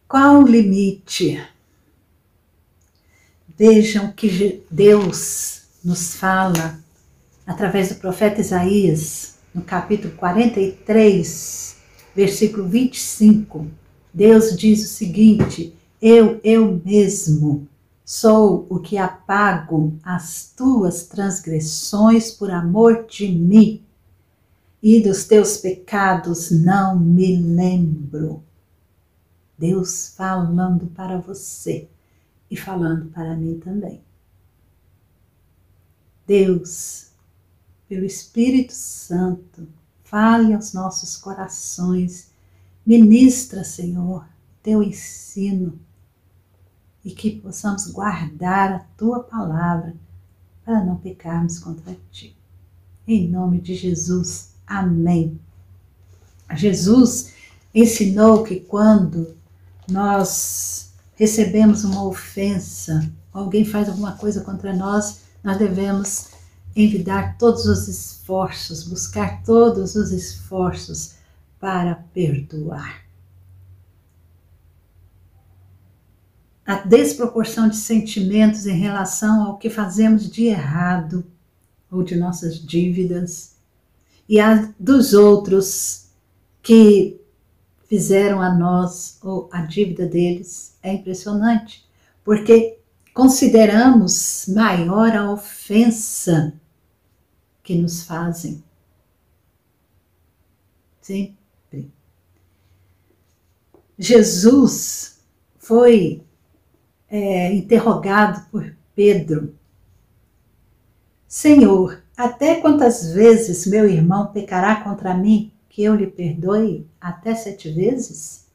Qual o limite? Vejam que Deus nos fala através do profeta Isaías, no capítulo 43, versículo 25. Deus diz o seguinte: eu mesmo sou o que apago as tuas transgressões por amor de mim, e dos teus pecados não me lembro. Deus falando para você e falando para mim também. Deus, pelo Espírito Santo, fale aos nossos corações, ministra, Senhor, teu ensino, e que possamos guardar a tua palavra para não pecarmos contra ti. Em nome de Jesus, amém. Jesus ensinou que quando nós recebemos uma ofensa, alguém faz alguma coisa contra nós, nós devemos envidar todos os esforços, buscar todos os esforços para perdoar. A desproporção de sentimentos em relação ao que fazemos de errado ou de nossas dívidas e a dos outros que fizeram a nós ou a dívida deles é impressionante, porque consideramos maior a ofensa que nos fazem. Sempre. Jesus foi interrogado por Pedro: Senhor, até quantas vezes meu irmão pecará contra mim que eu lhe perdoe? Até 7 vezes?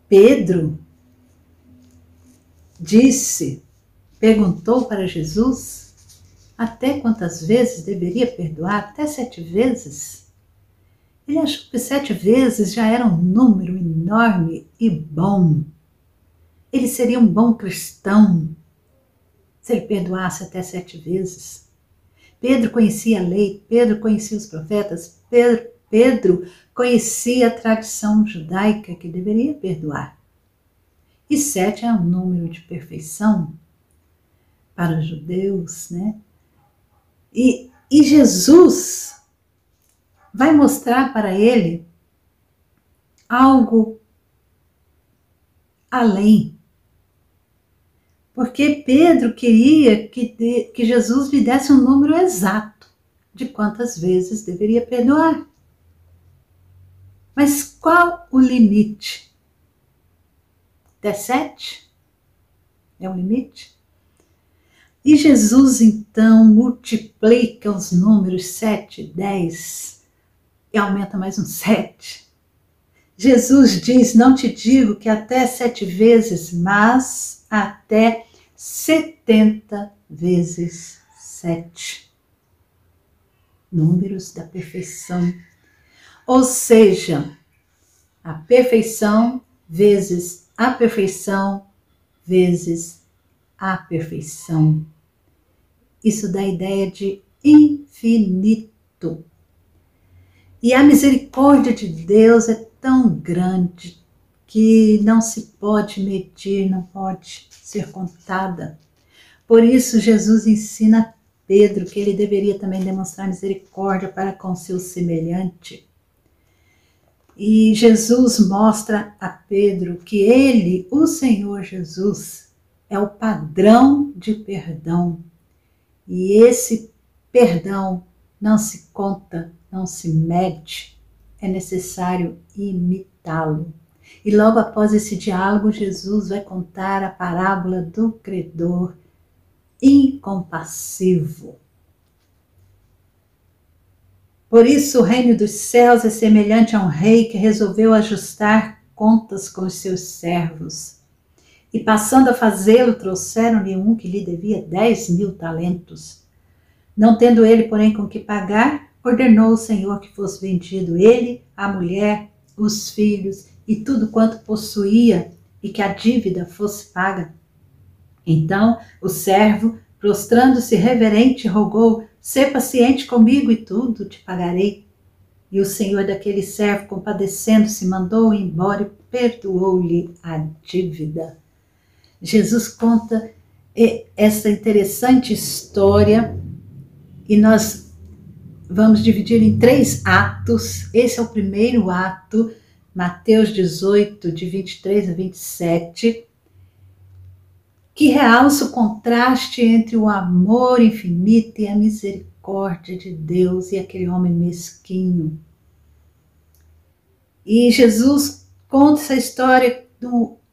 Pedro perguntou para Jesus, até quantas vezes deveria perdoar? Até 7 vezes? Ele achou que 7 vezes já era um número enorme e bom. Ele seria um bom cristão se ele perdoasse até 7 vezes. Pedro conhecia a lei, Pedro conhecia os profetas, Pedro conhecia a tradição judaica que deveria perdoar. E 7 é um número de perfeição para os judeus, né? E Jesus vai mostrar para ele algo além. Porque Pedro queria que Jesus lhe desse um número exato de quantas vezes deveria perdoar. Mas qual o limite? Até 7? É um limite? E Jesus então multiplica os números 7, 10 e aumenta mais um 7. Jesus diz: não te digo que até 7 vezes, mas até 70 vezes 7. Números da perfeição. Ou seja, a perfeição vezes a perfeição vezes a perfeição. Isso dá a ideia de infinito. E a misericórdia de Deus é tão grande que não se pode medir, não pode ser contada. Por isso Jesus ensina a Pedro que ele deveria também demonstrar misericórdia para com seu semelhante. E Jesus mostra a Pedro que ele, o Senhor Jesus, é o padrão de perdão. E esse perdão não se conta, não se mede, é necessário imitá-lo. E logo após esse diálogo, Jesus vai contar a parábola do credor incompassivo. Por isso, o reino dos céus é semelhante a um rei que resolveu ajustar contas com os seus servos. E passando a fazê-lo, trouxeram-lhe um que lhe devia 10.000 talentos. Não tendo ele, porém, com que pagar, ordenou o Senhor que fosse vendido ele, a mulher, os filhos e tudo quanto possuía, e que a dívida fosse paga. Então o servo, prostrando-se reverente, rogou: sê paciente comigo e tudo te pagarei. E o senhor daquele servo, compadecendo-se, mandou-o embora e perdoou-lhe a dívida. Jesus conta essa interessante história e nós vamos dividir em 3 atos. Esse é o primeiro ato, Mateus 18, de 23 a 27, que realça o contraste entre o amor infinito e a misericórdia de Deus e aquele homem mesquinho. E Jesus conta essa história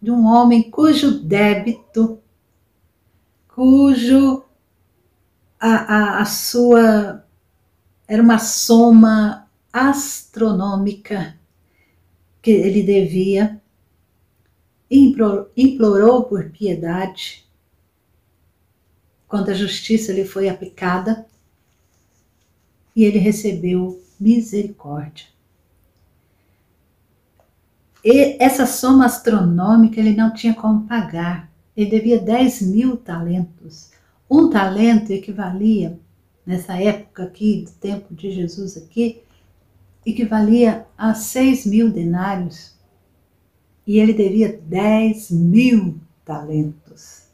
de um homem cujo débito, a sua era uma soma astronômica que ele devia, implorou por piedade. Quando a justiça lhe foi aplicada, e ele recebeu misericórdia. E essa soma astronômica ele não tinha como pagar. Ele devia 10.000 talentos. Um talento equivalia, nessa época aqui, do tempo de Jesus aqui, equivalia a 6.000 denários. E ele devia 10.000 talentos.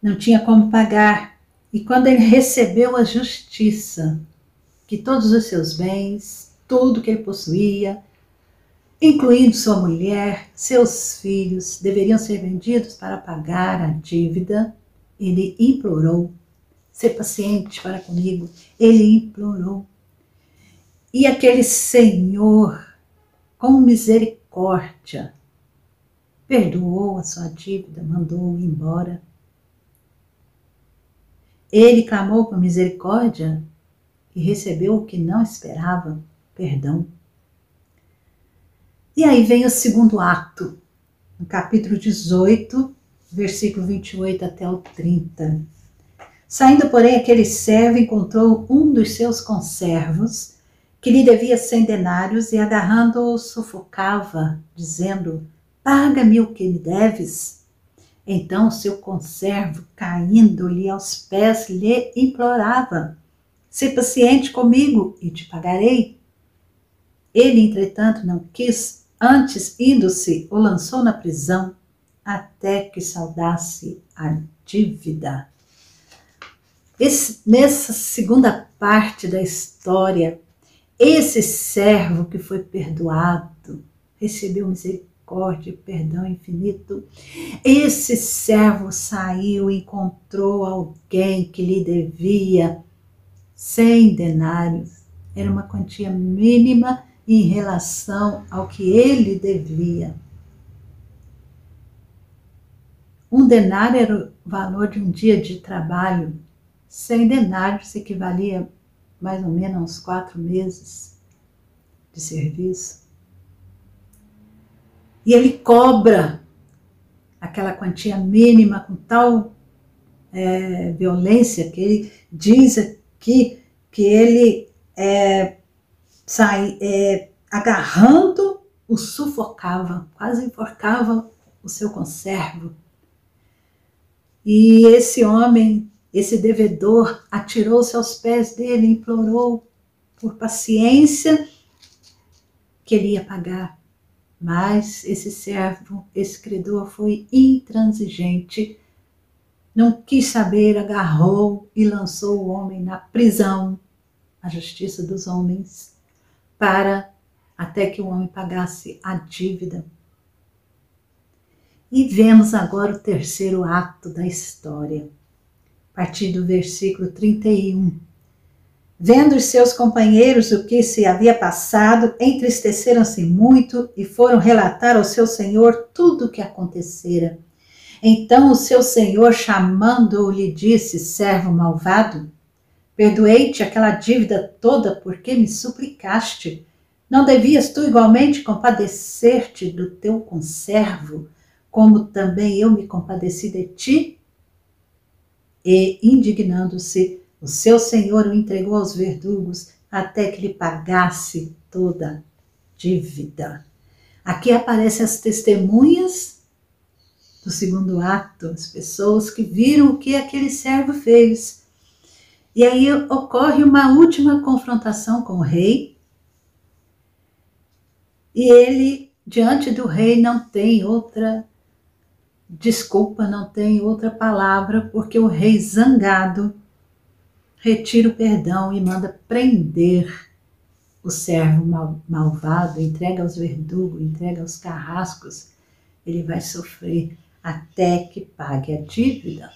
Não tinha como pagar. E quando ele recebeu a justiça, que todos os seus bens, tudo que ele possuía, incluindo sua mulher, seus filhos, deveriam ser vendidos para pagar a dívida, ele implorou, ser paciente para comigo, ele implorou. E aquele Senhor, com misericórdia, perdoou a sua dívida, mandou-o embora. Ele clamou por misericórdia e recebeu o que não esperava, perdão. E aí vem o segundo ato, no capítulo 18, versículo 28 até o 30. Saindo, porém, aquele servo encontrou um dos seus conservos, que lhe devia 100 denários, e agarrando-o sufocava, dizendo: paga-me o que me deves. Então o seu conservo, caindo-lhe aos pés, lhe implorava: sê paciente comigo e te pagarei. Ele, entretanto, não quis. Antes, indo-se, o lançou na prisão, até que saldasse a dívida. Nessa segunda parte da história, esse servo que foi perdoado, recebeu misericórdia e perdão infinito. Esse servo saiu e encontrou alguém que lhe devia 100 denários. Era uma quantia mínima em relação ao que ele devia. Um denário era o valor de um dia de trabalho. 100 denários equivalia mais ou menos a uns 4 meses de serviço. E ele cobra aquela quantia mínima com tal violência que ele diz aqui que ele agarrando o sufocava, quase enforcava o seu conservo. E esse homem, esse devedor, atirou-se aos pés dele e implorou por paciência que ele ia pagar. Mas esse servo, esse credor, foi intransigente, não quis saber, agarrou e lançou o homem na prisão, a justiça dos homens, até que o homem pagasse a dívida. E vemos agora o terceiro ato da história, a partir do versículo 31. Vendo os seus companheiros o que se havia passado, entristeceram-se muito e foram relatar ao seu senhor tudo o que acontecera. Então o seu senhor, chamando-o, lhe disse: servo malvado, perdoei-te aquela dívida toda porque me suplicaste. Não devias tu igualmente compadecer-te do teu conservo, como também eu me compadeci de ti? E, indignando-se, o seu senhor o entregou aos verdugos até que lhe pagasse toda a dívida. Aqui aparecem as testemunhas do segundo ato, as pessoas que viram o que aquele servo fez. E aí ocorre uma última confrontação com o rei, E ele, diante do rei, não tem outra desculpa, não tem outra palavra, porque o rei, zangado, retira o perdão e manda prender o servo malvado, entrega aos verdugos, entrega aos carrascos. Ele vai sofrer até que pague a dívida.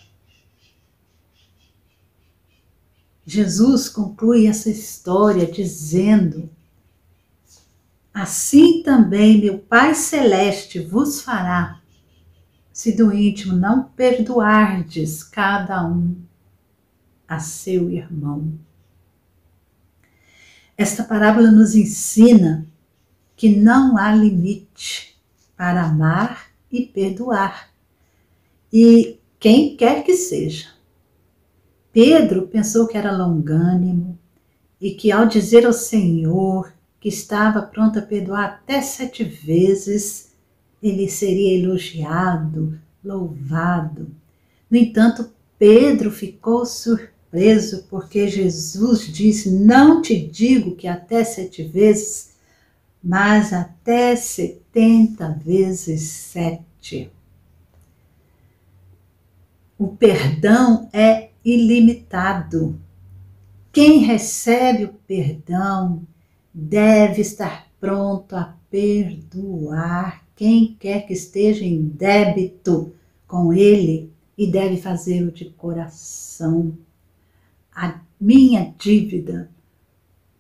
Jesus conclui essa história dizendo: assim também meu Pai Celeste vos fará, se do íntimo não perdoardes cada um a seu irmão. Esta parábola nos ensina que não há limite para amar e perdoar. E quem quer que seja. Pedro pensou que era longânimo e que, ao dizer ao Senhor que estava pronto a perdoar até 7 vezes, ele seria elogiado, louvado. No entanto, Pedro ficou surpreso porque Jesus disse: não te digo que até 7 vezes, mas até 70 vezes 7. O perdão é ilimitado. Quem recebe o perdão deve estar pronto a perdoar quem quer que esteja em débito com ele e deve fazê-lo de coração. A minha dívida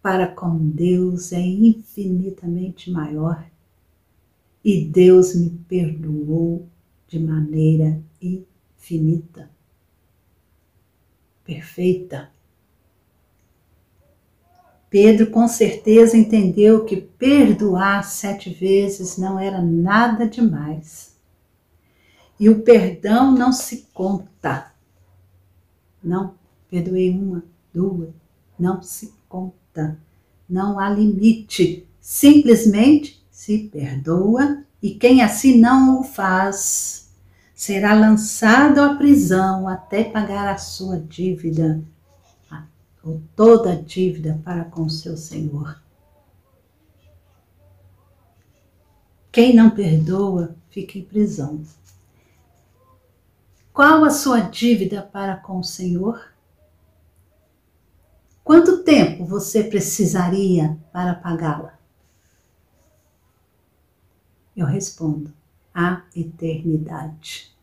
para com Deus é infinitamente maior e Deus me perdoou de maneira infinita, perfeita. Pedro com certeza entendeu que perdoar 7 vezes não era nada demais. E o perdão não se conta. Não, perdoei 1, 2, não se conta. Não há limite. Simplesmente se perdoa e quem assim não o faz será lançado à prisão até pagar a sua dívida, ou toda a dívida para com o seu Senhor. Quem não perdoa fica em prisão. Qual a sua dívida para com o Senhor? Quanto tempo você precisaria para pagá-la? Eu respondo: a eternidade.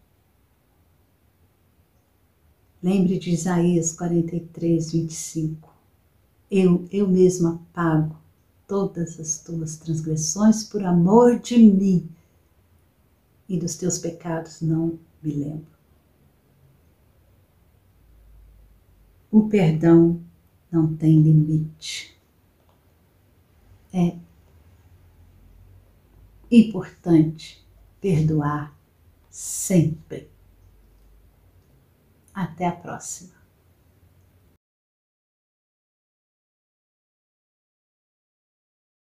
Lembre de Isaías 43, 25. Eu mesma pago todas as tuas transgressões por amor de mim, e dos teus pecados não me lembro. O perdão não tem limite. É importante perdoar sempre. Até a próxima.